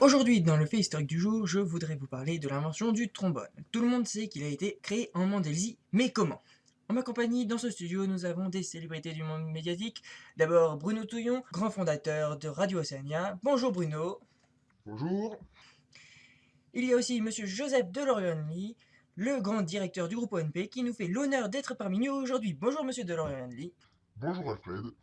Aujourd'hui, dans le fait historique du jour, je voudrais vous parler de l'invention du trombone. Tout le monde sait qu'il a été créé en Mandésie, mais comment? En ma compagnie, dans ce studio, nous avons des célébrités du monde médiatique. D'abord, Bruno Touillon, grand fondateur de Radio Océania. Bonjour Bruno. Bonjour. Il y a aussi Monsieur Joseph Delorion-Lee, le grand directeur du groupe ONP, qui nous fait l'honneur d'être parmi nous aujourd'hui. Bonjour Monsieur Delorion-Lee. Bonjour Alfred.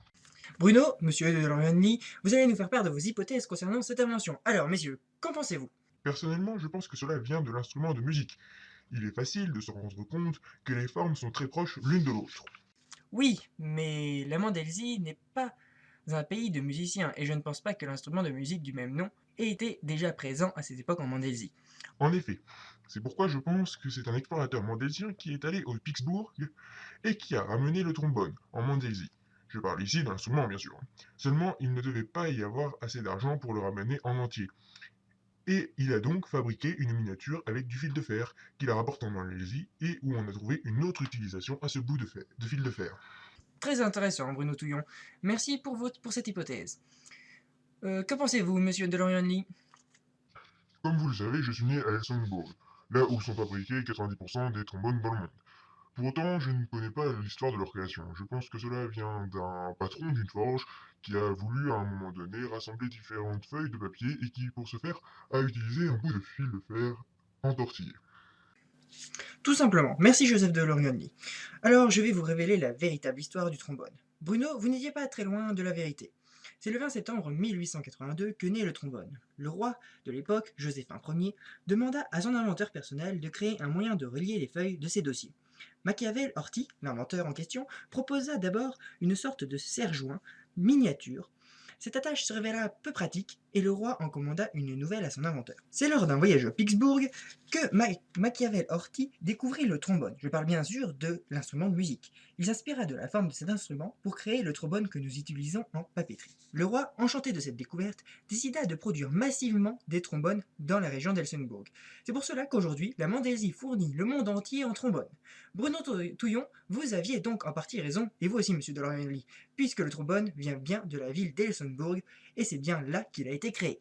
Bruno, Monsieur Delorion-Lee, vous allez nous faire part de vos hypothèses concernant cette invention. Alors, messieurs, qu'en pensez-vous? Personnellement, je pense que cela vient de l'instrument de musique. Il est facile de se rendre compte que les formes sont très proches l'une de l'autre. Oui, mais la Mandésie n'est pas un pays de musiciens, et je ne pense pas que l'instrument de musique du même nom ait été déjà présent à cette époque en Mandésie. En effet, c'est pourquoi je pense que c'est un explorateur mandésien qui est allé au Pittsburgh et qui a ramené le trombone en Mandésie. Je parle ici d'un instrument, bien sûr. Seulement, il ne devait pas y avoir assez d'argent pour le ramener en entier. Et il a donc fabriqué une miniature avec du fil de fer qu'il a rapporté en Malaisie et où on a trouvé une autre utilisation à ce bout de fil de fer. Très intéressant, Bruno Touillon. Merci pour cette hypothèse. Que pensez-vous, monsieur Delorion-Lee? Comme vous le savez, je suis né à Helsingborg, là où sont fabriqués 90% des trombones dans le monde. Pour autant, je ne connais pas l'histoire de leur création. Je pense que cela vient d'un patron d'une forge qui a voulu à un moment donné rassembler différentes feuilles de papier et qui, pour ce faire, a utilisé un bout de fil de fer entortillé. Tout simplement. Merci, Joseph Delorion-Lee. Alors, je vais vous révéler la véritable histoire du trombone. Bruno, vous n'étiez pas très loin de la vérité. C'est le 20 septembre 1882 que naît le trombone. Le roi de l'époque, Joséphin Ier, demanda à son inventeur personnel de créer un moyen de relier les feuilles de ses dossiers. Machiavel Horthy, l'inventeur en question, proposa d'abord une sorte de serre-joint miniature. Cette attache se révéla peu pratique et le roi en commanda une nouvelle à son inventeur. C'est lors d'un voyage à Pittsburgh que Machiavel Horthy découvrit le trombone. Je parle bien sûr de l'instrument de musique. Il s'inspira de la forme de cet instrument pour créer le trombone que nous utilisons en papeterie. Le roi, enchanté de cette découverte, décida de produire massivement des trombones dans la région d'Helsingborg. C'est pour cela qu'aujourd'hui, la Mandésie fournit le monde entier en trombone. Bruno Touillon, vous aviez donc en partie raison, et vous aussi, monsieur Delorion-Lee, puisque le trombone vient bien de la ville d'Helsingborg, et c'est bien là qu'il a été créé.